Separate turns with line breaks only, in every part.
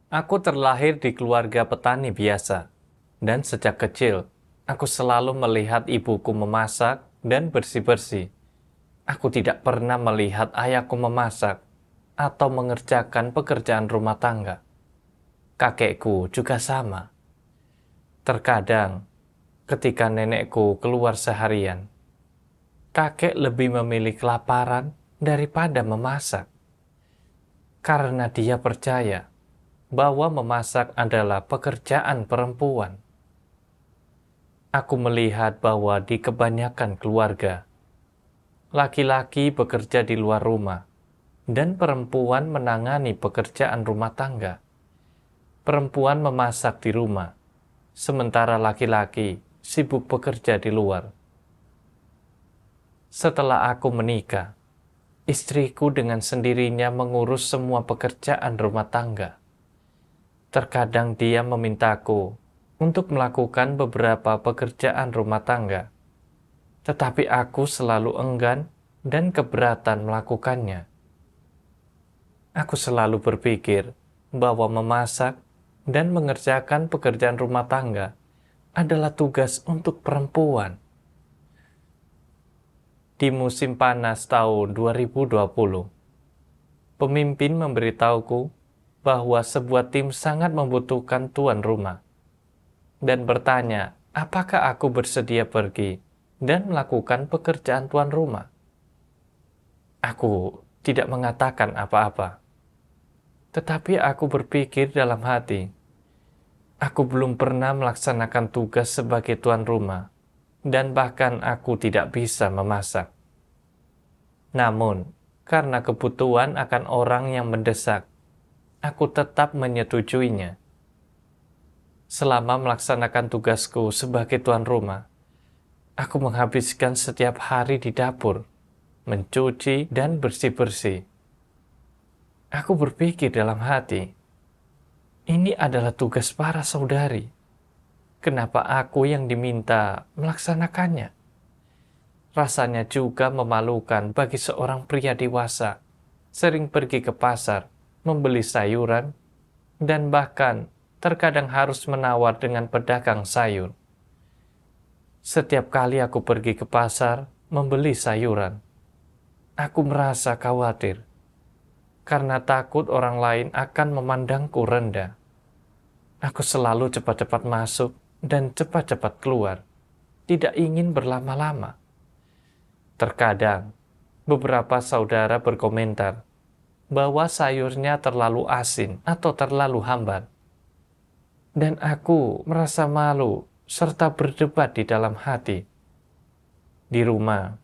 Aku terlahir di keluarga petani biasa, dan sejak kecil aku selalu melihat ibuku memasak dan bersih-bersih. Aku tidak pernah melihat ayahku memasak atau mengerjakan pekerjaan rumah tangga. Kakekku juga sama. Terkadang, ketika nenekku keluar seharian, kakek lebih memilih kelaparan daripada memasak, karena dia percaya bahwa memasak adalah pekerjaan perempuan. Aku melihat bahwa di kebanyakan keluarga, laki-laki bekerja di luar rumah, dan perempuan menangani pekerjaan rumah tangga. Perempuan memasak di rumah, sementara laki-laki sibuk bekerja di luar. Setelah aku menikah, istriku dengan sendirinya mengurus semua pekerjaan rumah tangga. Terkadang dia memintaku untuk melakukan beberapa pekerjaan rumah tangga, tetapi aku selalu enggan dan keberatan melakukannya. Aku selalu berpikir bahwa memasak dan mengerjakan pekerjaan rumah tangga adalah tugas untuk perempuan. Di musim panas tahun 2020, pemimpin memberitahuku bahwa sebuah tim sangat membutuhkan tuan rumah dan bertanya apakah aku bersedia pergi dan melakukan pekerjaan tuan rumah. Aku tidak mengatakan apa-apa, tetapi aku berpikir dalam hati, aku belum pernah melaksanakan tugas sebagai tuan rumah, dan bahkan aku tidak bisa memasak. Namun, karena kebutuhan akan orang yang mendesak, aku tetap menyetujuinya. Selama melaksanakan tugasku sebagai tuan rumah, aku menghabiskan setiap hari di dapur, mencuci dan bersih-bersih. Aku berpikir dalam hati, ini adalah tugas para saudari. Kenapa aku yang diminta melaksanakannya? Rasanya juga memalukan bagi seorang pria dewasa, sering pergi ke pasar, membeli sayuran, dan bahkan terkadang harus menawar dengan pedagang sayur. Setiap kali aku pergi ke pasar, membeli sayuran, aku merasa khawatir, karena takut orang lain akan memandangku rendah. Aku selalu cepat-cepat masuk dan cepat-cepat keluar, tidak ingin berlama-lama. Terkadang, beberapa saudara berkomentar bahwa sayurnya terlalu asin atau terlalu hambar. Dan aku merasa malu serta berdebat di dalam hati. Di rumah,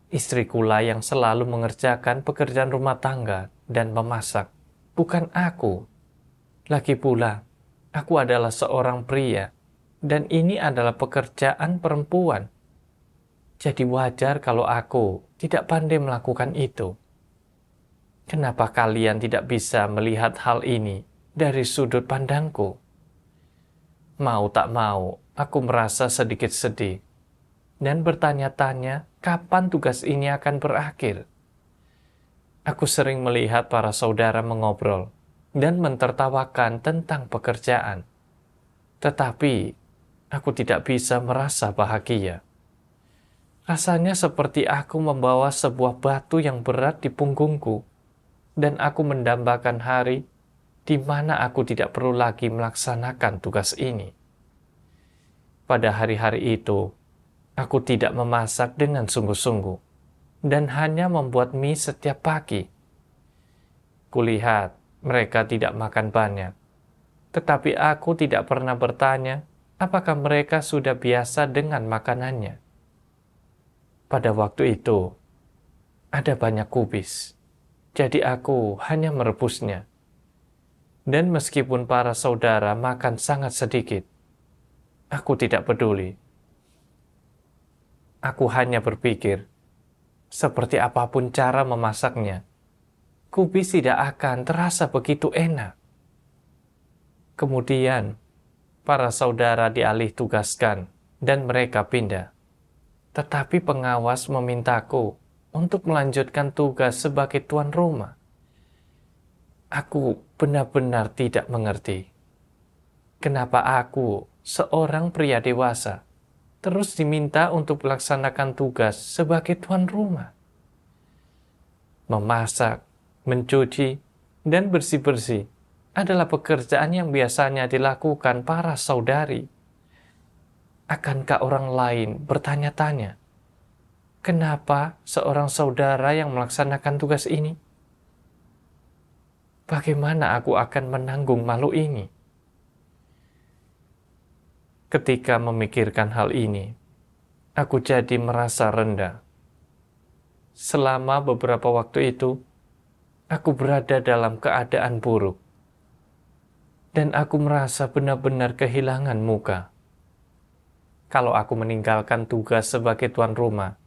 istrikulah yang selalu mengerjakan pekerjaan rumah tangga dan memasak, bukan aku. Lagi pula, aku adalah seorang pria, dan ini adalah pekerjaan perempuan. Jadi wajar kalau aku tidak pandai melakukan itu. Kenapa kalian tidak bisa melihat hal ini dari sudut pandangku? Mau tak mau, aku merasa sedikit sedih dan bertanya-tanya kapan tugas ini akan berakhir. Aku sering melihat para saudara mengobrol dan mentertawakan tentang pekerjaan. Tetapi, aku tidak bisa merasa bahagia. Rasanya seperti aku membawa sebuah batu yang berat di punggungku, dan aku mendambakan hari di mana aku tidak perlu lagi melaksanakan tugas ini. Pada hari-hari itu, aku tidak memasak dengan sungguh-sungguh, dan hanya membuat mie setiap pagi. Kulihat mereka tidak makan banyak, tetapi aku tidak pernah bertanya apakah mereka sudah biasa dengan makanannya. Pada waktu itu, ada banyak kubis, jadi aku hanya merebusnya. Dan meskipun para saudara makan sangat sedikit, aku tidak peduli. Aku hanya berpikir, seperti apapun cara memasaknya, kubis tidak akan terasa begitu enak. Kemudian, para saudara dialih tugaskan dan mereka pindah. Tetapi pengawas memintaku untuk melanjutkan tugas sebagai tuan rumah. Aku benar-benar tidak mengerti. Kenapa aku, seorang pria dewasa, terus diminta untuk melaksanakan tugas sebagai tuan rumah? Memasak, mencuci, dan bersih-bersih adalah pekerjaan yang biasanya dilakukan para saudari. Akankah orang lain bertanya-tanya, kenapa seorang saudara yang melaksanakan tugas ini? Bagaimana aku akan menanggung malu ini? Ketika memikirkan hal ini, aku jadi merasa rendah. Selama beberapa waktu itu, aku berada dalam keadaan buruk. Dan aku merasa benar-benar kehilangan muka. Kalau aku meninggalkan tugas sebagai tuan rumah,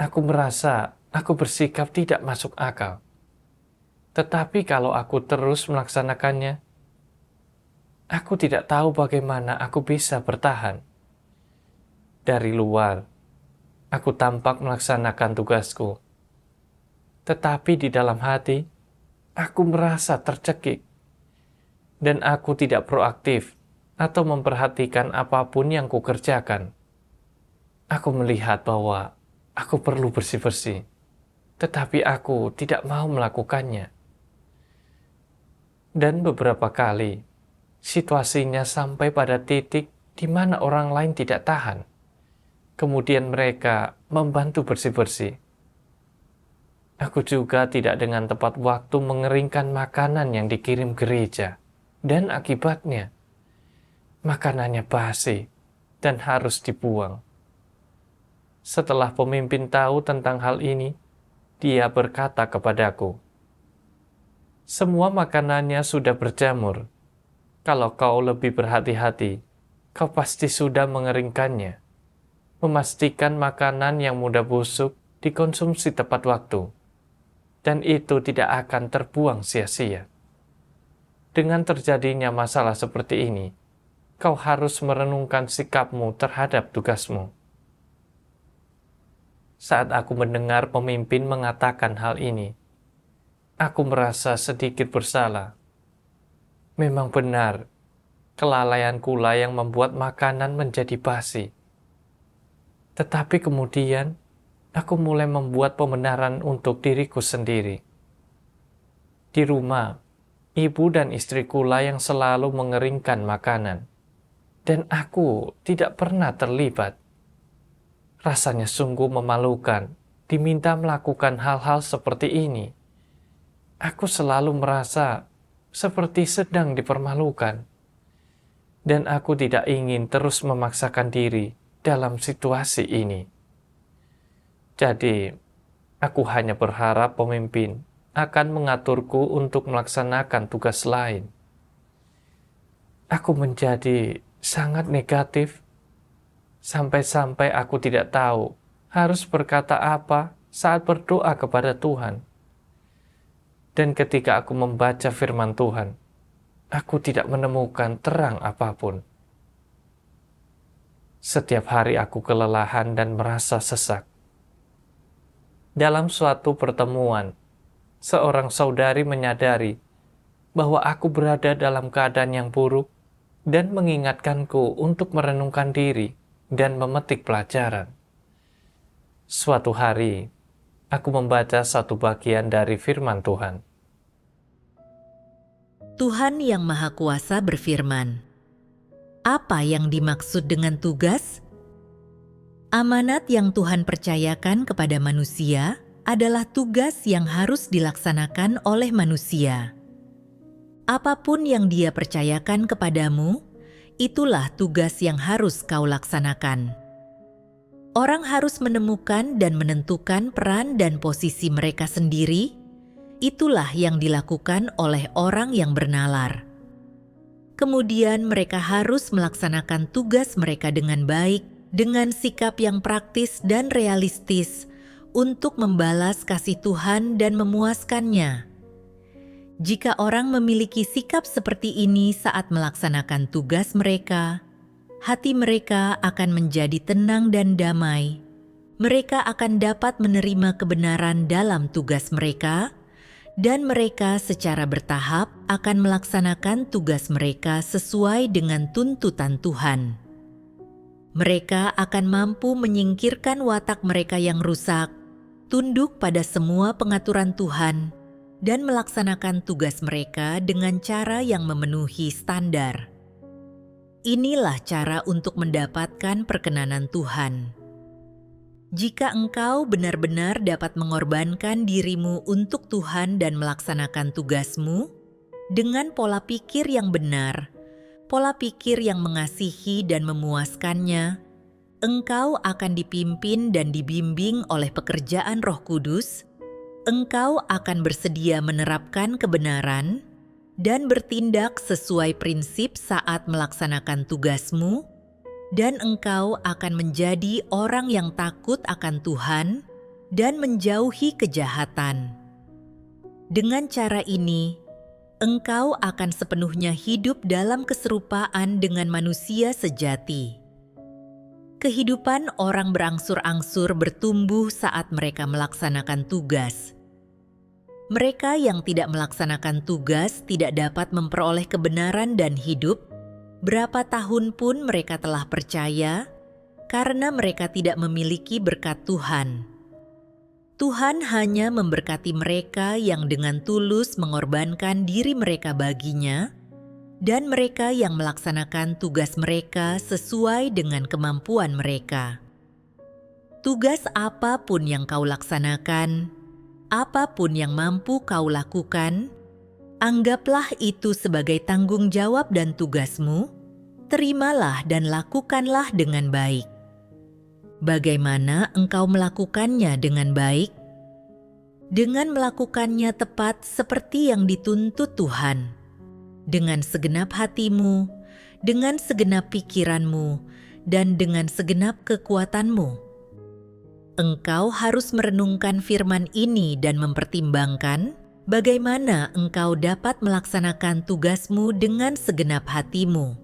aku merasa aku bersikap tidak masuk akal. Tetapi kalau aku terus melaksanakannya, aku tidak tahu bagaimana aku bisa bertahan. Dari luar, aku tampak melaksanakan tugasku. Tetapi di dalam hati, aku merasa tercekik. Dan aku tidak proaktif atau memperhatikan apapun yang kukerjakan. Aku melihat bahwa aku perlu bersih-bersih, tetapi aku tidak mau melakukannya. Dan beberapa kali, situasinya sampai pada titik di mana orang lain tidak tahan. Kemudian mereka membantu bersih-bersih. Aku juga tidak dengan tepat waktu mengeringkan makanan yang dikirim gereja. Dan akibatnya, makanannya basi dan harus dibuang. Setelah pemimpin tahu tentang hal ini, dia berkata kepadaku, "Semua makanannya sudah berjamur. Kalau kau lebih berhati-hati, kau pasti sudah mengeringkannya. Memastikan makanan yang mudah busuk dikonsumsi tepat waktu, dan itu tidak akan terbuang sia-sia. Dengan terjadinya masalah seperti ini, kau harus merenungkan sikapmu terhadap tugasmu." Saat aku mendengar pemimpin mengatakan hal ini, aku merasa sedikit bersalah. Memang benar, kelalaiankulah yang membuat makanan menjadi basi. Tetapi kemudian, aku mulai membuat pembenaran untuk diriku sendiri. Di rumah, ibu dan istrikulah yang selalu mengeringkan makanan, dan aku tidak pernah terlibat. Rasanya sungguh memalukan diminta melakukan hal-hal seperti ini. Aku selalu merasa seperti sedang dipermalukan. Dan aku tidak ingin terus memaksakan diri dalam situasi ini. Jadi, aku hanya berharap pemimpin akan mengaturku untuk melaksanakan tugas lain. Aku menjadi sangat negatif, sampai-sampai aku tidak tahu harus berkata apa saat berdoa kepada Tuhan. Dan ketika aku membaca firman Tuhan, aku tidak menemukan terang apapun. Setiap hari aku kelelahan dan merasa sesak. Dalam suatu pertemuan, seorang saudari menyadari bahwa aku berada dalam keadaan yang buruk dan mengingatkanku untuk merenungkan diri dan memetik pelajaran. Suatu hari, aku membaca satu bagian dari firman Tuhan.
Tuhan Yang Maha Kuasa berfirman, "Apa yang dimaksud dengan tugas? Amanat yang Tuhan percayakan kepada manusia adalah tugas yang harus dilaksanakan oleh manusia. Apapun yang Dia percayakan kepadamu, itulah tugas yang harus kau laksanakan." Orang harus menemukan dan menentukan peran dan posisi mereka sendiri. Itulah yang dilakukan oleh orang yang bernalar. Kemudian mereka harus melaksanakan tugas mereka dengan baik, dengan sikap yang praktis dan realistis untuk membalas kasih Tuhan dan memuaskannya. Jika orang memiliki sikap seperti ini saat melaksanakan tugas mereka, hati mereka akan menjadi tenang dan damai. Mereka akan dapat menerima kebenaran dalam tugas mereka dan mereka secara bertahap akan melaksanakan tugas mereka sesuai dengan tuntutan Tuhan. Mereka akan mampu menyingkirkan watak mereka yang rusak, tunduk pada semua pengaturan Tuhan, dan melaksanakan tugas mereka dengan cara yang memenuhi standar. Inilah cara untuk mendapatkan perkenanan Tuhan. Jika engkau benar-benar dapat mengorbankan dirimu untuk Tuhan dan melaksanakan tugasmu dengan pola pikir yang benar, pola pikir yang mengasihi dan memuaskannya, engkau akan dipimpin dan dibimbing oleh pekerjaan Roh Kudus, engkau akan bersedia menerapkan kebenaran dan bertindak sesuai prinsip saat melaksanakan tugasmu, dan engkau akan menjadi orang yang takut akan Tuhan dan menjauhi kejahatan. Dengan cara ini, engkau akan sepenuhnya hidup dalam keserupaan dengan manusia sejati. Kehidupan orang berangsur-angsur bertumbuh saat mereka melaksanakan tugas. Mereka yang tidak melaksanakan tugas tidak dapat memperoleh kebenaran dan hidup, berapa tahun pun mereka telah percaya, karena mereka tidak memiliki berkat Tuhan. Tuhan hanya memberkati mereka yang dengan tulus mengorbankan diri mereka baginya, dan mereka yang melaksanakan tugas mereka sesuai dengan kemampuan mereka. Tugas apapun yang kau laksanakan, apapun yang mampu kau lakukan, anggaplah itu sebagai tanggung jawab dan tugasmu, terimalah dan lakukanlah dengan baik. Bagaimana engkau melakukannya dengan baik? Dengan melakukannya tepat seperti yang dituntut Tuhan, dengan segenap hatimu, dengan segenap pikiranmu, dan dengan segenap kekuatanmu. Engkau harus merenungkan firman ini dan mempertimbangkan bagaimana engkau dapat melaksanakan tugasmu dengan segenap hatimu.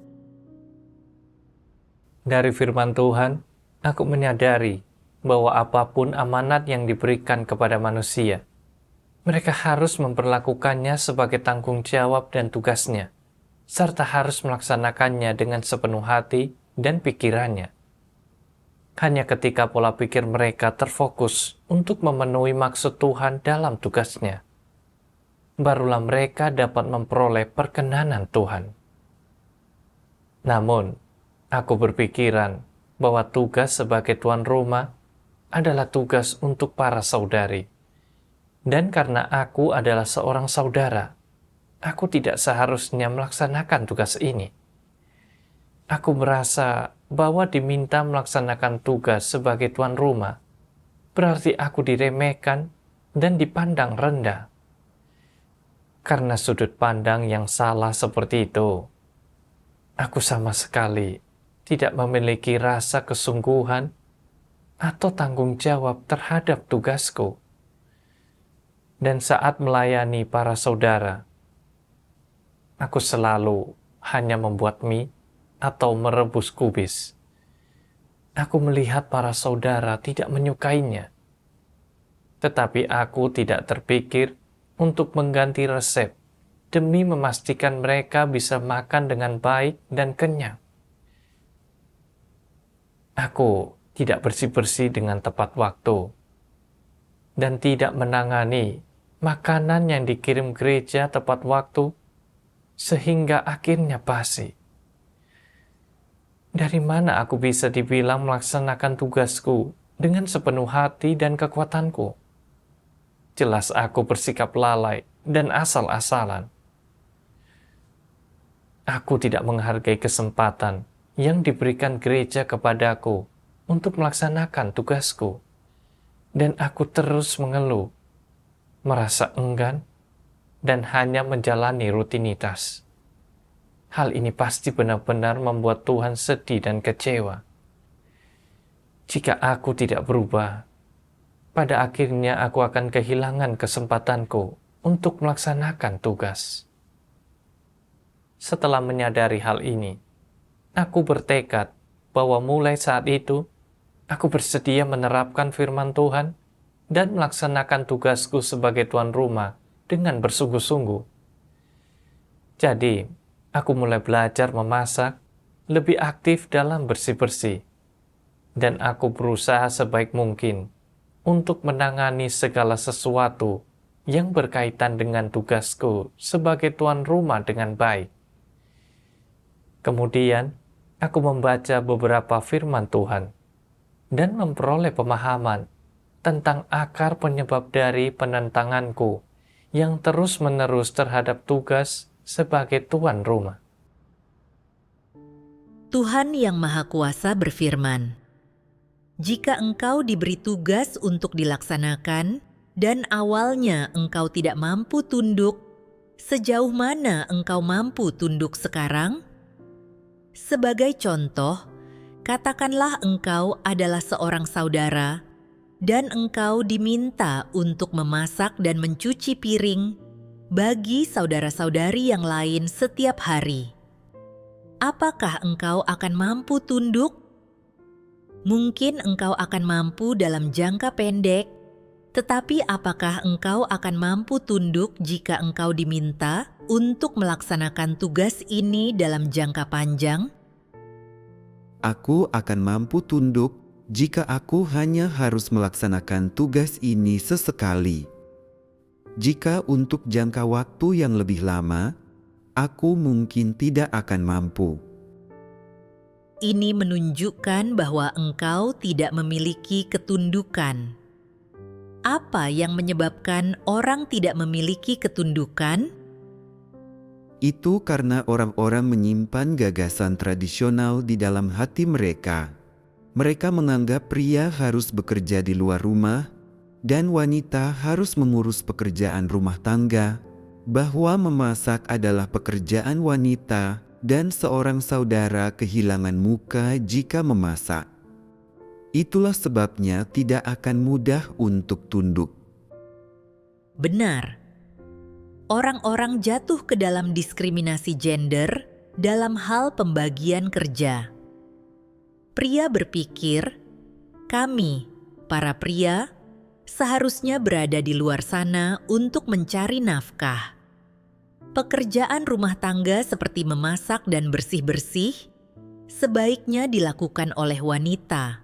Dari firman Tuhan, aku menyadari bahwa apapun amanat yang diberikan kepada manusia, mereka harus memperlakukannya sebagai tanggung jawab dan tugasnya, serta harus melaksanakannya dengan sepenuh hati dan pikirannya. Hanya ketika pola pikir mereka terfokus untuk memenuhi maksud Tuhan dalam tugasnya, barulah mereka dapat memperoleh perkenanan Tuhan. Namun, aku berpikiran bahwa tugas sebagai tuan rumah adalah tugas untuk para saudari. Dan karena aku adalah seorang saudara, aku tidak seharusnya melaksanakan tugas ini. Aku merasa bahwa diminta melaksanakan tugas sebagai tuan rumah berarti aku diremehkan dan dipandang rendah. Karena sudut pandang yang salah seperti itu, aku sama sekali tidak memiliki rasa kesungguhan atau tanggung jawab terhadap tugasku. Dan saat melayani para saudara, aku selalu hanya membuat mie atau merebus kubis. Aku melihat para saudara tidak menyukainya. Tetapi aku tidak terpikir untuk mengganti resep demi memastikan mereka bisa makan dengan baik dan kenyang. Aku tidak bersih-bersih dengan tepat waktu dan tidak menangani makanan yang dikirim gereja tepat waktu sehingga akhirnya basi. Dari mana aku bisa dibilang melaksanakan tugasku dengan sepenuh hati dan kekuatanku? Jelas aku bersikap lalai dan asal-asalan. Aku tidak menghargai kesempatan yang diberikan gereja kepadaku untuk melaksanakan tugasku. Dan aku terus mengeluh, merasa enggan, dan hanya menjalani rutinitas. Hal ini pasti benar-benar membuat Tuhan sedih dan kecewa. Jika aku tidak berubah, pada akhirnya aku akan kehilangan kesempatanku untuk melaksanakan tugas. Setelah menyadari hal ini, aku bertekad bahwa mulai saat itu, aku bersedia menerapkan firman Tuhan dan melaksanakan tugasku sebagai tuan rumah dengan bersungguh-sungguh. Jadi, aku mulai belajar memasak, lebih aktif dalam bersih-bersih, dan aku berusaha sebaik mungkin untuk menangani segala sesuatu yang berkaitan dengan tugasku sebagai tuan rumah dengan baik. Kemudian, aku membaca beberapa firman Tuhan dan memperoleh pemahaman tentang akar penyebab dari penentanganku yang terus-menerus terhadap tugas sebagai tuan rumah.
Tuhan Yang Maha Kuasa berfirman, "Jika engkau diberi tugas untuk dilaksanakan dan awalnya engkau tidak mampu tunduk, sejauh mana engkau mampu tunduk sekarang? Sebagai contoh, katakanlah engkau adalah seorang saudara dan engkau diminta untuk memasak dan mencuci piring bagi saudara-saudari yang lain setiap hari. Apakah engkau akan mampu tunduk? Mungkin engkau akan mampu dalam jangka pendek, tetapi apakah engkau akan mampu tunduk jika engkau diminta untuk melaksanakan tugas ini dalam jangka panjang?"
Aku akan mampu tunduk jika aku hanya harus melaksanakan tugas ini sesekali. Jika untuk jangka waktu yang lebih lama, aku mungkin tidak akan mampu.
Ini menunjukkan bahwa engkau tidak memiliki ketundukan. Apa yang menyebabkan orang tidak memiliki ketundukan?
Itu karena orang-orang menyimpan gagasan tradisional di dalam hati mereka. Mereka menganggap pria harus bekerja di luar rumah dan wanita harus mengurus pekerjaan rumah tangga, bahwa memasak adalah pekerjaan wanita dan seorang saudara kehilangan muka jika memasak. Itulah sebabnya tidak akan mudah untuk tunduk.
Benar. Orang-orang jatuh ke dalam diskriminasi gender dalam hal pembagian kerja. Pria berpikir, kami, para pria, seharusnya berada di luar sana untuk mencari nafkah. Pekerjaan rumah tangga seperti memasak dan bersih-bersih sebaiknya dilakukan oleh wanita.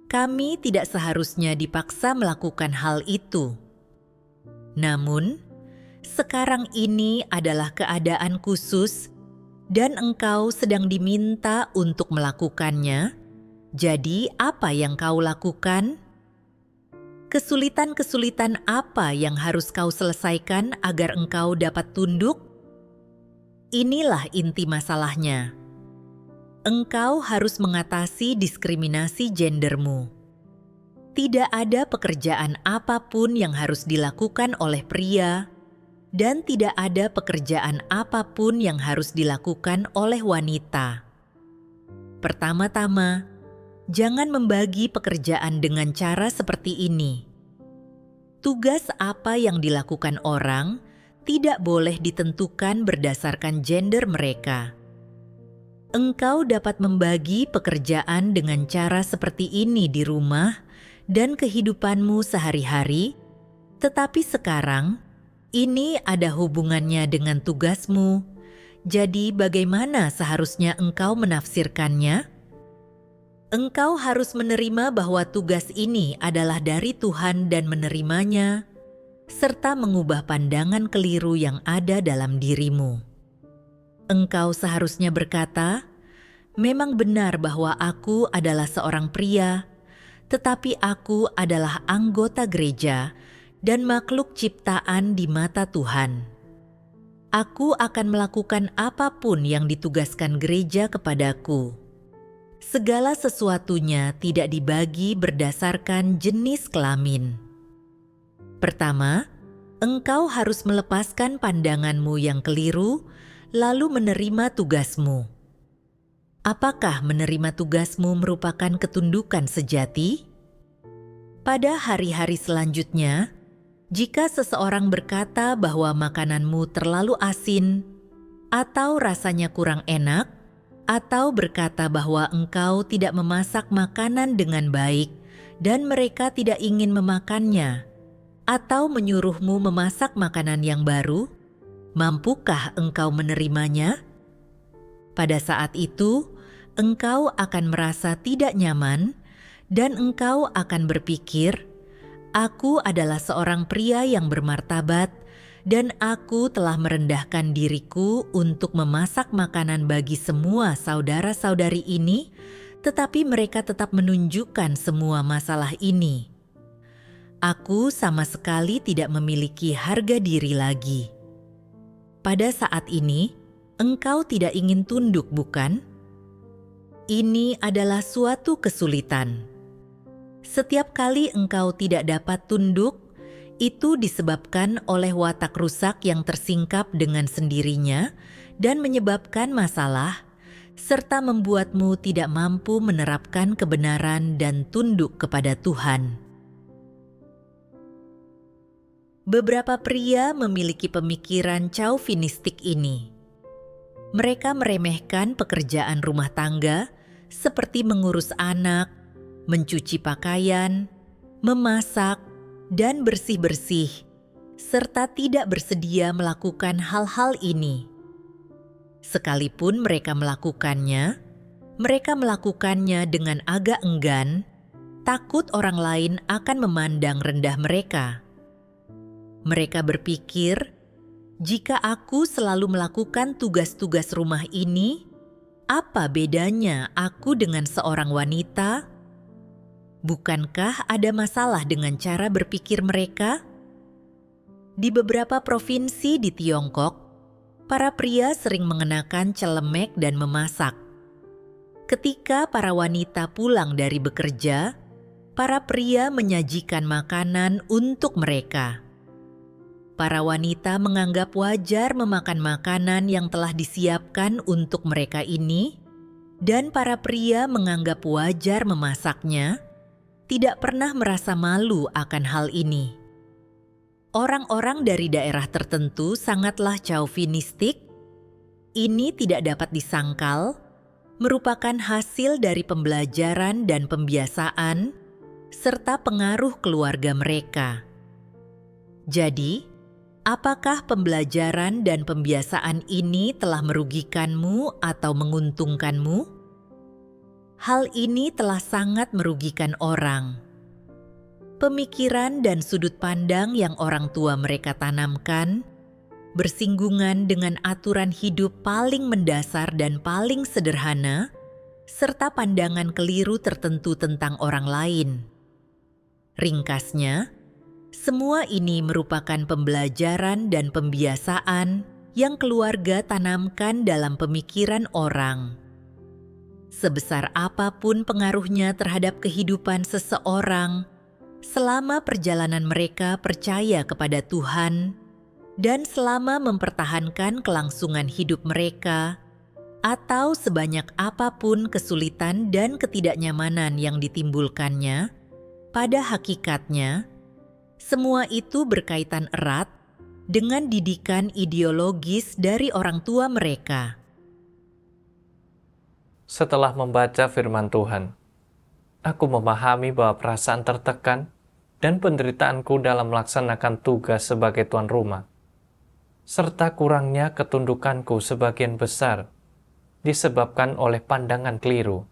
Kami tidak seharusnya dipaksa melakukan hal itu. Namun, sekarang ini adalah keadaan khusus dan engkau sedang diminta untuk melakukannya. Jadi, apa yang kau lakukan? Kesulitan-kesulitan apa yang harus kau selesaikan agar engkau dapat tunduk? Inilah inti masalahnya. Engkau harus mengatasi diskriminasi gendermu. Tidak ada pekerjaan apapun yang harus dilakukan oleh pria, dan tidak ada pekerjaan apapun yang harus dilakukan oleh wanita. Pertama-tama, jangan membagi pekerjaan dengan cara seperti ini. Tugas apa yang dilakukan orang tidak boleh ditentukan berdasarkan gender mereka. Engkau dapat membagi pekerjaan dengan cara seperti ini di rumah dan kehidupanmu sehari-hari, tetapi sekarang ini ada hubungannya dengan tugasmu. Jadi bagaimana seharusnya engkau menafsirkannya? Engkau harus menerima bahwa tugas ini adalah dari Tuhan dan menerimanya, serta mengubah pandangan keliru yang ada dalam dirimu. Engkau seharusnya berkata, "Memang benar bahwa aku adalah seorang pria, tetapi aku adalah anggota gereja dan makhluk ciptaan di mata Tuhan. Aku akan melakukan apapun yang ditugaskan gereja kepadaku." Segala sesuatunya tidak dibagi berdasarkan jenis kelamin. Pertama, engkau harus melepaskan pandanganmu yang keliru, lalu menerima tugasmu. Apakah menerima tugasmu merupakan ketundukan sejati? Pada hari-hari selanjutnya, jika seseorang berkata bahwa makananmu terlalu asin, atau rasanya kurang enak, atau berkata bahwa engkau tidak memasak makanan dengan baik dan mereka tidak ingin memakannya, atau menyuruhmu memasak makanan yang baru? Mampukah engkau menerimanya? Pada saat itu, engkau akan merasa tidak nyaman dan engkau akan berpikir, "Aku adalah seorang pria yang bermartabat dan aku telah merendahkan diriku untuk memasak makanan bagi semua saudara-saudari ini, tetapi mereka tetap menunjukkan semua masalah ini. Aku sama sekali tidak memiliki harga diri lagi." Pada saat ini, engkau tidak ingin tunduk, bukan? Ini adalah suatu kesulitan. Setiap kali engkau tidak dapat tunduk, itu disebabkan oleh watak rusak yang tersingkap dengan sendirinya dan menyebabkan masalah, serta membuatmu tidak mampu menerapkan kebenaran dan tunduk kepada Tuhan. Beberapa pria memiliki pemikiran chauvinistik ini. Mereka meremehkan pekerjaan rumah tangga seperti mengurus anak, mencuci pakaian, memasak, dan bersih-bersih, serta tidak bersedia melakukan hal-hal ini. Sekalipun mereka melakukannya dengan agak enggan, takut orang lain akan memandang rendah mereka. Mereka berpikir, "Jika aku selalu melakukan tugas-tugas rumah ini, apa bedanya aku dengan seorang wanita? Bukankah ada masalah dengan cara berpikir mereka?" Di beberapa provinsi di Tiongkok, para pria sering mengenakan celemek dan memasak. Ketika para wanita pulang dari bekerja, para pria menyajikan makanan untuk mereka. Para wanita menganggap wajar memakan makanan yang telah disiapkan untuk mereka ini, dan para pria menganggap wajar memasaknya, tidak pernah merasa malu akan hal ini. Orang-orang dari daerah tertentu sangatlah chauvinistik. Ini tidak dapat disangkal, merupakan hasil dari pembelajaran dan pembiasaan, serta pengaruh keluarga mereka. Jadi, apakah pembelajaran dan pembiasaan ini telah merugikanmu atau menguntungkanmu? Hal ini telah sangat merugikan orang. Pemikiran dan sudut pandang yang orang tua mereka tanamkan bersinggungan dengan aturan hidup paling mendasar dan paling sederhana, serta pandangan keliru tertentu tentang orang lain. Ringkasnya, semua ini merupakan pembelajaran dan pembiasaan yang keluarga tanamkan dalam pemikiran orang. Sebesar apapun pengaruhnya terhadap kehidupan seseorang, selama perjalanan mereka percaya kepada Tuhan, dan selama mempertahankan kelangsungan hidup mereka, atau sebanyak apapun kesulitan dan ketidaknyamanan yang ditimbulkannya, pada hakikatnya, semua itu berkaitan erat dengan didikan ideologis dari orang tua mereka.
Setelah membaca firman Tuhan, aku memahami bahwa perasaan tertekan dan penderitaanku dalam melaksanakan tugas sebagai tuan rumah, serta kurangnya ketundukanku sebagian besar, disebabkan oleh pandangan keliru.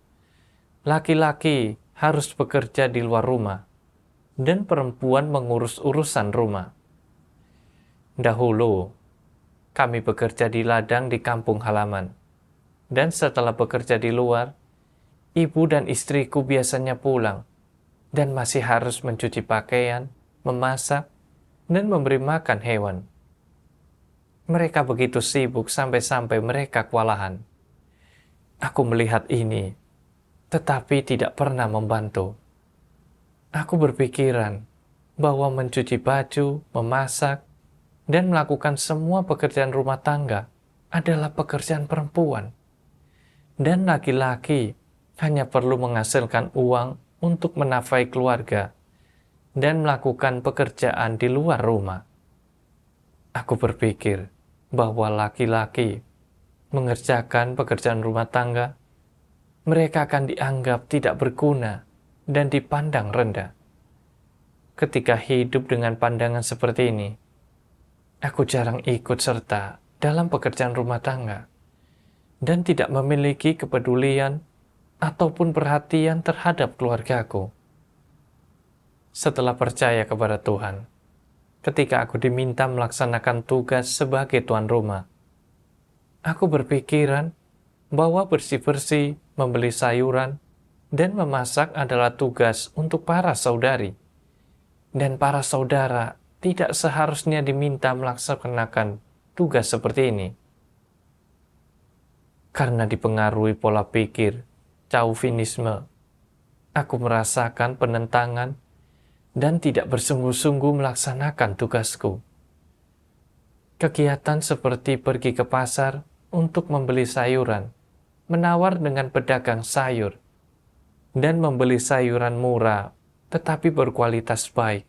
Laki-laki harus bekerja di luar rumah, dan perempuan mengurus urusan rumah. Dahulu, kami bekerja di ladang di kampung halaman, dan setelah bekerja di luar, ibu dan istriku biasanya pulang, dan masih harus mencuci pakaian, memasak, dan memberi makan hewan. Mereka begitu sibuk sampai-sampai mereka kewalahan. Aku melihat ini, tetapi tidak pernah membantu. Aku berpikiran bahwa mencuci baju, memasak, dan melakukan semua pekerjaan rumah tangga adalah pekerjaan perempuan. Dan laki-laki hanya perlu menghasilkan uang untuk menafkahi keluarga dan melakukan pekerjaan di luar rumah. Aku berpikir bahwa laki-laki mengerjakan pekerjaan rumah tangga, mereka akan dianggap tidak berguna dan dipandang rendah. ketika hidup dengan pandangan seperti ini, aku jarang ikut serta dalam pekerjaan rumah tangga dan tidak memiliki kepedulian ataupun perhatian terhadap keluargaku. Setelah percaya kepada Tuhan, ketika aku diminta melaksanakan tugas sebagai tuan rumah, aku berpikiran bahwa bersih-bersih, membeli sayuran, dan memasak adalah tugas untuk para saudari. Dan para saudara tidak seharusnya diminta melaksanakan tugas seperti ini. Karena dipengaruhi pola pikir Chauvinisme, aku merasakan penentangan dan tidak bersungguh-sungguh melaksanakan tugasku. Kegiatan seperti pergi ke pasar untuk membeli sayuran, menawar dengan pedagang sayur, dan membeli sayuran murah tetapi berkualitas baik,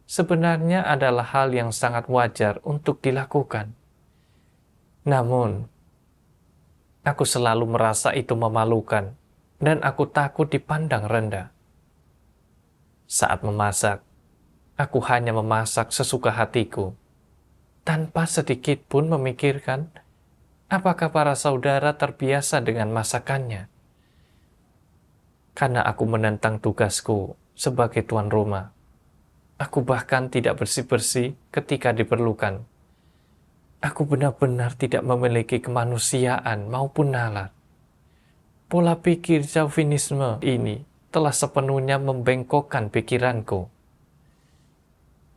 sebenarnya adalah hal yang sangat wajar untuk dilakukan. Namun, aku selalu merasa itu memalukan, dan aku takut dipandang rendah. Saat memasak, aku hanya memasak sesuka hatiku, tanpa sedikit pun memikirkan apakah para saudara terbiasa dengan masakannya. Karena aku menentang tugasku sebagai tuan rumah, aku bahkan tidak bersih-bersih ketika diperlukan. Aku benar-benar tidak memiliki kemanusiaan maupun nalar. Pola pikir Chauvinisme ini telah sepenuhnya membengkokkan pikiranku.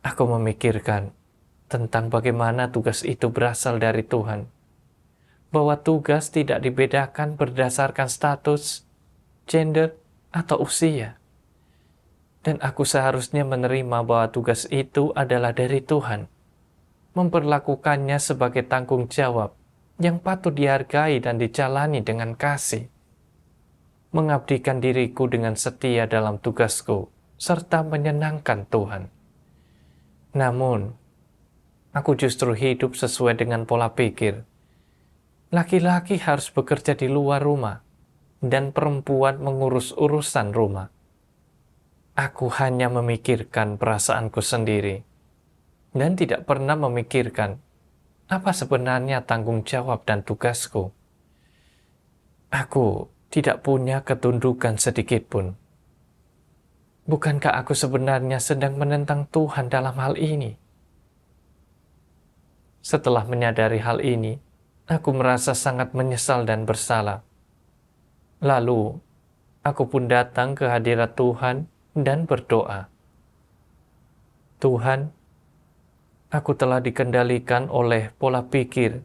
Aku memikirkan tentang bagaimana tugas itu berasal dari Tuhan, bahwa tugas tidak dibedakan berdasarkan status, gender, atau usia. Dan aku seharusnya menerima bahwa tugas itu adalah dari Tuhan, memperlakukannya sebagai tanggung jawab yang patut dihargai dan dijalani dengan kasih, mengabdikan diriku dengan setia dalam tugasku, serta menyenangkan Tuhan. Namun, aku justru hidup sesuai dengan pola pikir. Laki-laki harus bekerja di luar rumah, dan perempuan mengurus urusan rumah. Aku hanya memikirkan perasaanku sendiri, dan tidak pernah memikirkan apa sebenarnya tanggung jawab dan tugasku. Aku tidak punya ketundukan sedikit pun. Bukankah aku sebenarnya sedang menentang Tuhan dalam hal ini? Setelah menyadari hal ini, aku merasa sangat menyesal dan bersalah. Lalu, aku pun datang ke hadirat Tuhan dan berdoa. Tuhan, aku telah dikendalikan oleh pola pikir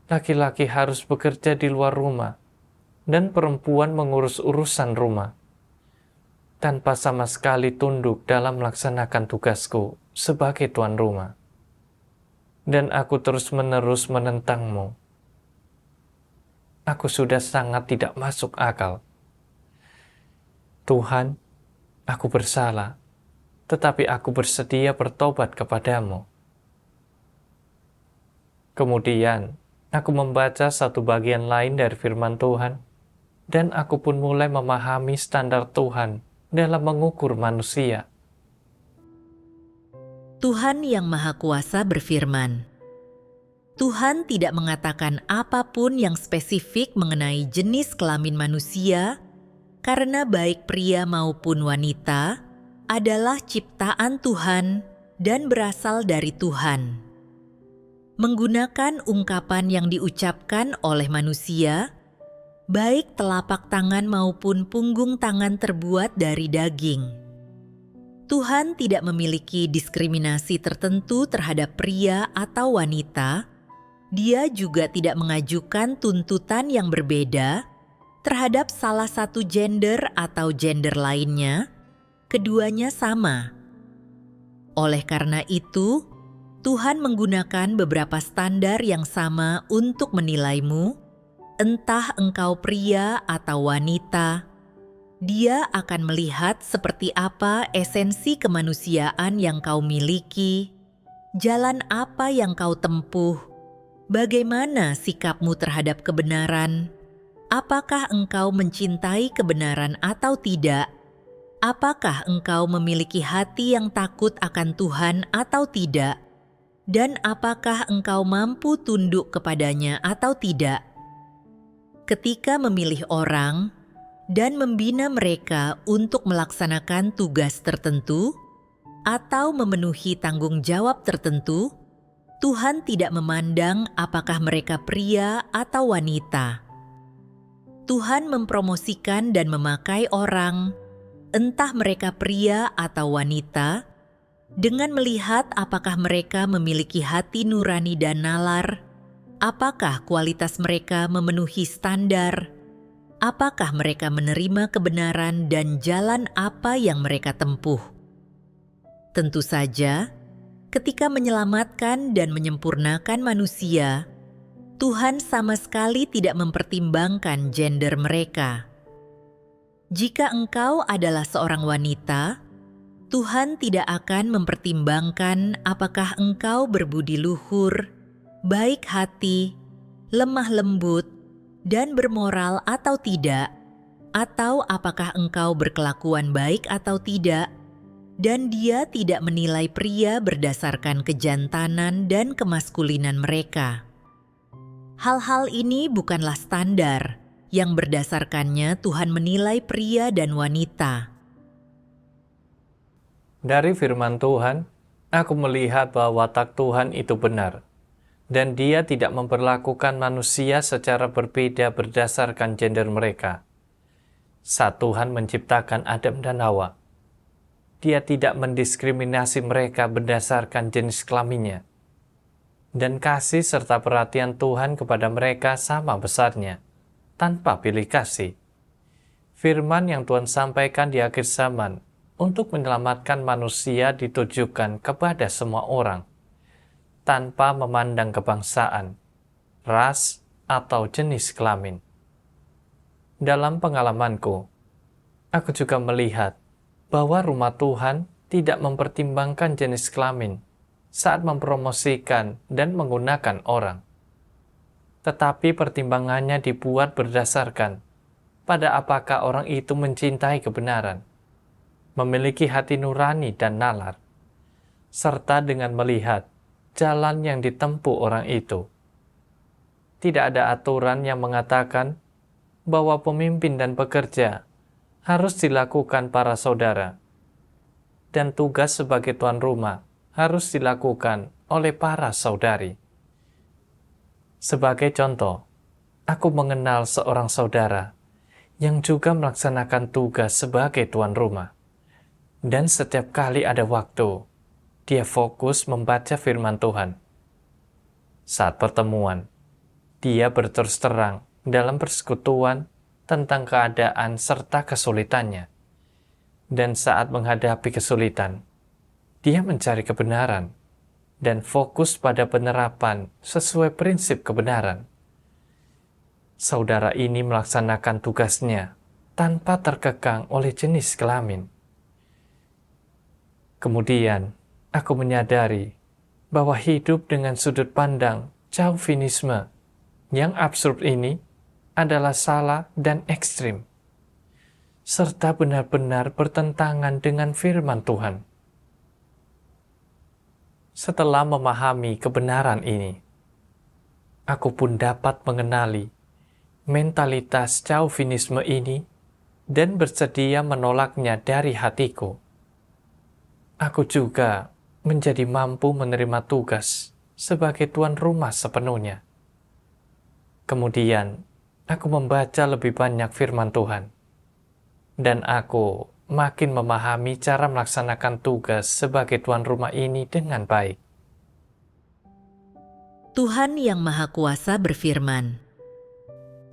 laki-laki harus bekerja di luar rumah dan perempuan mengurus urusan rumah, tanpa sama sekali tunduk dalam melaksanakan tugasku sebagai tuan rumah. Dan aku terus-menerus menentangmu. Aku sudah sangat tidak masuk akal. Tuhan, aku bersalah, tetapi aku bersedia bertobat kepadamu. Kemudian, aku membaca satu bagian lain dari firman Tuhan, dan aku pun mulai memahami standar Tuhan dalam mengukur manusia.
Tuhan Yang Maha Kuasa berfirman, Tuhan tidak mengatakan apapun yang spesifik mengenai jenis kelamin manusia, karena baik pria maupun wanita adalah ciptaan Tuhan dan berasal dari Tuhan. Menggunakan ungkapan yang diucapkan oleh manusia, baik telapak tangan maupun punggung tangan terbuat dari daging. Tuhan tidak memiliki diskriminasi tertentu terhadap pria atau wanita. Dia juga tidak mengajukan tuntutan yang berbeda terhadap salah satu gender atau gender lainnya. Keduanya sama. Oleh karena itu, Tuhan menggunakan beberapa standar yang sama untuk menilaimu, entah engkau pria atau wanita. Dia akan melihat seperti apa esensi kemanusiaan yang kau miliki, jalan apa yang kau tempuh, bagaimana sikapmu terhadap kebenaran, apakah engkau mencintai kebenaran atau tidak, Apakah engkau memiliki hati yang takut akan Tuhan atau tidak? Dan apakah engkau mampu tunduk kepadanya atau tidak? Ketika memilih orang dan membina mereka untuk melaksanakan tugas tertentu atau memenuhi tanggung jawab tertentu, Tuhan tidak memandang apakah mereka pria atau wanita. Tuhan mempromosikan dan memakai orang, entah mereka pria atau wanita, dengan melihat apakah mereka memiliki hati nurani dan nalar, apakah kualitas mereka memenuhi standar, apakah mereka menerima kebenaran dan jalan apa yang mereka tempuh. Tentu saja, ketika menyelamatkan dan menyempurnakan manusia, Tuhan sama sekali tidak mempertimbangkan gender mereka. Jika engkau adalah seorang wanita, Tuhan tidak akan mempertimbangkan apakah engkau berbudi luhur, baik hati, lemah lembut, dan bermoral atau tidak, atau apakah engkau berkelakuan baik atau tidak, dan Dia tidak menilai pria berdasarkan kejantanan dan kemaskulinan mereka. Hal-hal ini bukanlah standar yang berdasarkannya Tuhan menilai pria dan wanita.
Dari firman Tuhan, aku melihat bahwa watak Tuhan itu benar, dan Dia tidak memperlakukan manusia secara berbeda berdasarkan gender mereka. Saat Tuhan menciptakan Adam dan Hawa, Dia tidak mendiskriminasi mereka berdasarkan jenis kelaminnya. Dan kasih serta perhatian Tuhan kepada mereka sama besarnya, tanpa pilih kasih. Firman yang Tuhan sampaikan di akhir zaman untuk menyelamatkan manusia ditujukan kepada semua orang, tanpa memandang kebangsaan, ras, atau jenis kelamin. Dalam pengalamanku, aku juga melihat bahwa rumah Tuhan tidak mempertimbangkan jenis kelamin saat mempromosikan dan menggunakan orang. Tetapi pertimbangannya dibuat berdasarkan pada apakah orang itu mencintai kebenaran, memiliki hati nurani dan nalar, serta dengan melihat jalan yang ditempuh orang itu. Tidak ada aturan yang mengatakan bahwa pemimpin dan pekerja harus dilakukan para saudara, dan tugas sebagai tuan rumah harus dilakukan oleh para saudari. Sebagai contoh, aku mengenal seorang saudara yang juga melaksanakan tugas sebagai tuan rumah. Dan setiap kali ada waktu, dia fokus membaca firman Tuhan. Saat pertemuan, dia berterus terang dalam persekutuan tentang keadaan serta kesulitannya. Dan saat menghadapi kesulitan, dia mencari kebenaran dan fokus pada penerapan sesuai prinsip kebenaran. Saudara ini melaksanakan tugasnya tanpa terkekang oleh jenis kelamin. Kemudian, aku menyadari bahwa hidup dengan sudut pandang chauvinisme yang absurd ini adalah salah dan ekstrim, serta benar-benar bertentangan dengan firman Tuhan. Setelah memahami kebenaran ini, aku pun dapat mengenali mentalitas chauvinisme ini dan bersedia menolaknya dari hatiku. Aku juga menjadi mampu menerima tugas sebagai tuan rumah sepenuhnya. Kemudian, aku membaca lebih banyak firman Tuhan, dan aku makin memahami cara melaksanakan tugas sebagai tuan rumah ini dengan baik.
Tuhan Yang Maha Kuasa berfirman,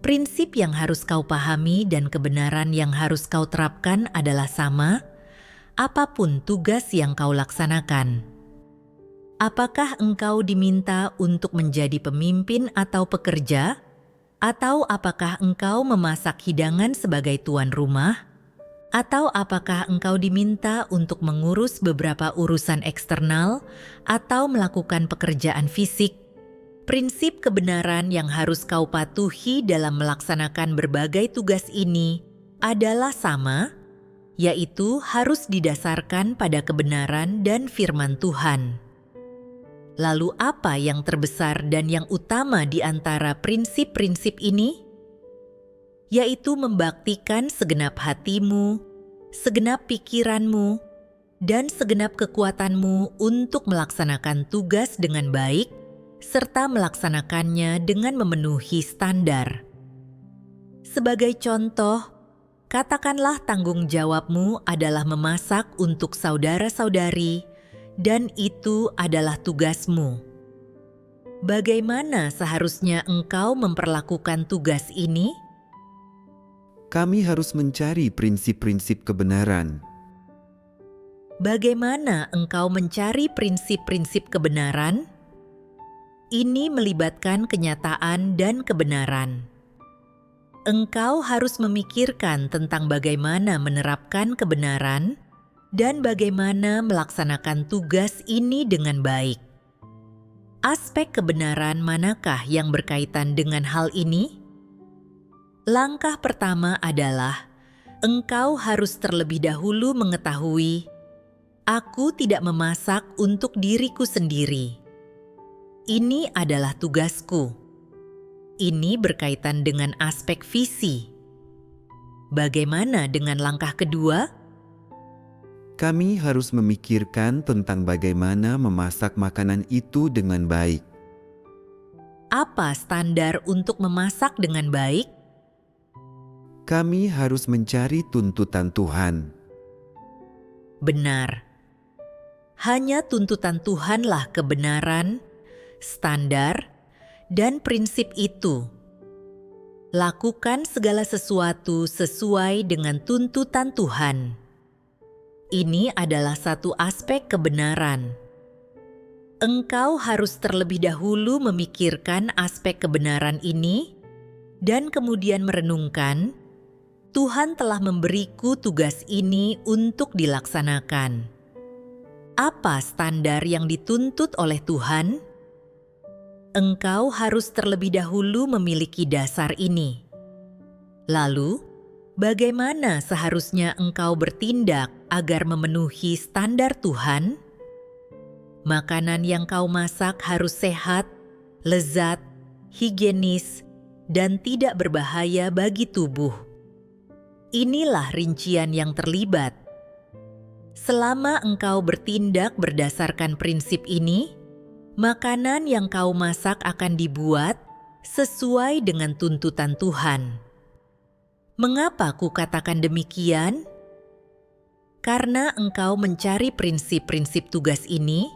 prinsip yang harus kau pahami dan kebenaran yang harus kau terapkan adalah sama, apapun tugas yang kau laksanakan. Apakah engkau diminta untuk menjadi pemimpin atau pekerja? Atau apakah engkau memasak hidangan sebagai tuan rumah? Atau apakah engkau diminta untuk mengurus beberapa urusan eksternal atau melakukan pekerjaan fisik? Prinsip kebenaran yang harus kau patuhi dalam melaksanakan berbagai tugas ini adalah sama, yaitu harus didasarkan pada kebenaran dan firman Tuhan. Lalu apa yang terbesar dan yang utama di antara prinsip-prinsip ini? Yaitu membaktikan segenap hatimu, segenap pikiranmu, dan segenap kekuatanmu untuk melaksanakan tugas dengan baik, serta melaksanakannya dengan memenuhi standar. Sebagai contoh, katakanlah tanggung jawabmu adalah memasak untuk saudara-saudari, dan itu adalah tugasmu. Bagaimana seharusnya engkau memperlakukan tugas ini?
Kami harus mencari prinsip-prinsip kebenaran.
Bagaimana engkau mencari prinsip-prinsip kebenaran? Ini melibatkan kenyataan dan kebenaran. Engkau harus memikirkan tentang bagaimana menerapkan kebenaran dan bagaimana melaksanakan tugas ini dengan baik. Aspek kebenaran manakah yang berkaitan dengan hal ini? Langkah pertama adalah engkau harus terlebih dahulu mengetahui, aku tidak memasak untuk diriku sendiri. Ini adalah tugasku. Ini berkaitan dengan aspek visi. Bagaimana dengan langkah kedua?
Kami harus memikirkan tentang bagaimana memasak makanan itu dengan baik.
Apa standar untuk memasak dengan baik?
Kami harus mencari tuntutan Tuhan.
Benar. Hanya tuntutan Tuhanlah kebenaran, standar, dan prinsip itu. Lakukan segala sesuatu sesuai dengan tuntutan Tuhan. Ini adalah satu aspek kebenaran. Engkau harus terlebih dahulu memikirkan aspek kebenaran ini, dan kemudian merenungkan, Tuhan telah memberiku tugas ini untuk dilaksanakan. Apa standar yang dituntut oleh Tuhan? Engkau harus terlebih dahulu memiliki dasar ini. Lalu, bagaimana seharusnya engkau bertindak agar memenuhi standar Tuhan? Makanan yang kau masak harus sehat, lezat, higienis, dan tidak berbahaya bagi tubuh. Inilah rincian yang terlibat. Selama engkau bertindak berdasarkan prinsip ini, makanan yang kau masak akan dibuat sesuai dengan tuntutan Tuhan. Mengapa kukatakan demikian? Karena engkau mencari prinsip-prinsip tugas ini,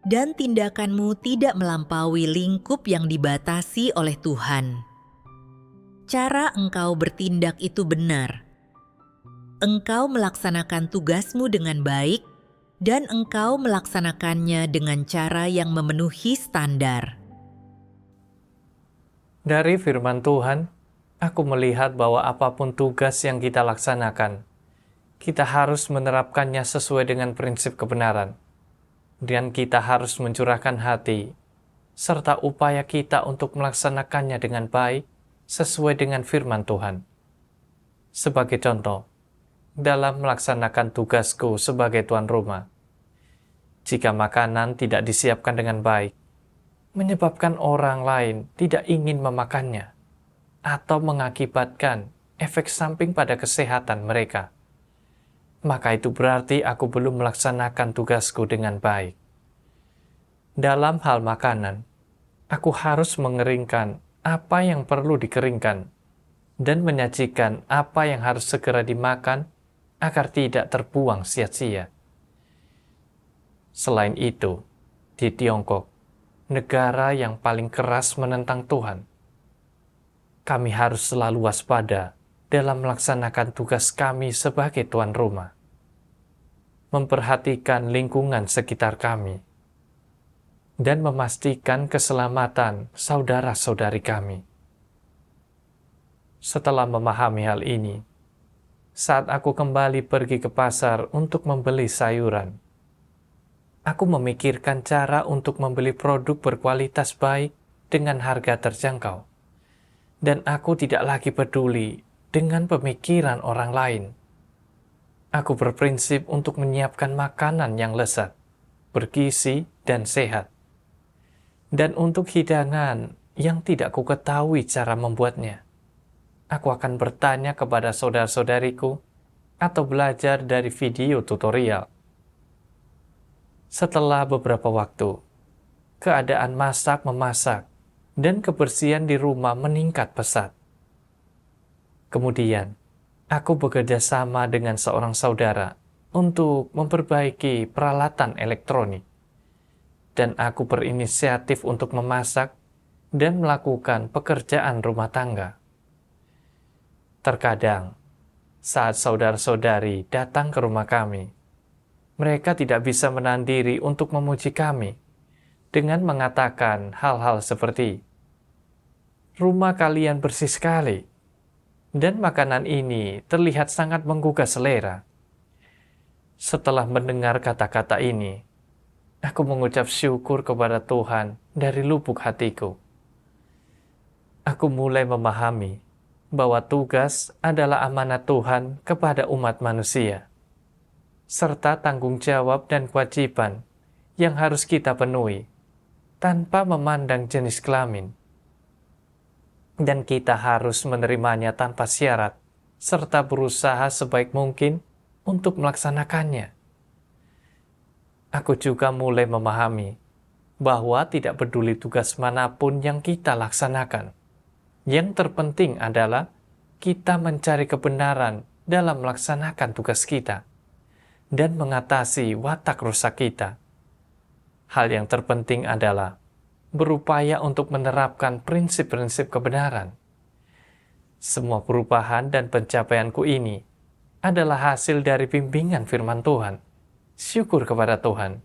dan tindakanmu tidak melampaui lingkup yang dibatasi oleh Tuhan. Cara engkau bertindak itu benar. Engkau melaksanakan tugasmu dengan baik, dan engkau melaksanakannya dengan cara yang memenuhi standar.
Dari firman Tuhan, aku melihat bahwa apapun tugas yang kita laksanakan, kita harus menerapkannya sesuai dengan prinsip kebenaran. Dan kita harus mencurahkan hati, serta upaya kita untuk melaksanakannya dengan baik, sesuai dengan firman Tuhan. Sebagai contoh, dalam melaksanakan tugasku sebagai tuan rumah, jika makanan tidak disiapkan dengan baik, menyebabkan orang lain tidak ingin memakannya, atau mengakibatkan efek samping pada kesehatan mereka, maka itu berarti aku belum melaksanakan tugasku dengan baik. Dalam hal makanan, aku harus mengeringkan apa yang perlu dikeringkan, dan menyajikan apa yang harus segera dimakan agar tidak terbuang sia-sia. Selain itu, di Tiongkok, negara yang paling keras menentang Tuhan, kami harus selalu waspada dalam melaksanakan tugas kami sebagai tuan rumah, memperhatikan lingkungan sekitar kami, dan memastikan keselamatan saudara-saudari kami. Setelah memahami hal ini, saat aku kembali pergi ke pasar untuk membeli sayuran, aku memikirkan cara untuk membeli produk berkualitas baik dengan harga terjangkau. Dan aku tidak lagi peduli dengan pemikiran orang lain. Aku berprinsip untuk menyiapkan makanan yang lezat, bergizi, dan sehat. Dan untuk hidangan yang tidak kuketahui cara membuatnya, aku akan bertanya kepada saudara-saudariku atau belajar dari video tutorial. Setelah beberapa waktu, keadaan masak-memasak dan kebersihan di rumah meningkat pesat. Kemudian, aku bekerja sama dengan seorang saudara untuk memperbaiki peralatan elektronik. Dan aku berinisiatif untuk memasak dan melakukan pekerjaan rumah tangga. Terkadang, saat saudara-saudari datang ke rumah kami, mereka tidak bisa menahan diri untuk memuji kami dengan mengatakan hal-hal seperti, "Rumah kalian bersih sekali, dan makanan ini terlihat sangat menggugah selera." Setelah mendengar kata-kata ini, aku mengucap syukur kepada Tuhan dari lubuk hatiku. Aku mulai memahami bahwa tugas adalah amanat Tuhan kepada umat manusia, serta tanggung jawab dan kewajiban yang harus kita penuhi tanpa memandang jenis kelamin. Dan kita harus menerimanya tanpa syarat, serta berusaha sebaik mungkin untuk melaksanakannya. Aku juga mulai memahami bahwa tidak peduli tugas manapun yang kita laksanakan, yang terpenting adalah kita mencari kebenaran dalam melaksanakan tugas kita dan mengatasi watak rusak kita. Hal yang terpenting adalah berupaya untuk menerapkan prinsip-prinsip kebenaran. Semua perubahan dan pencapaianku ini adalah hasil dari bimbingan firman Tuhan. Syukur kepada Tuhan.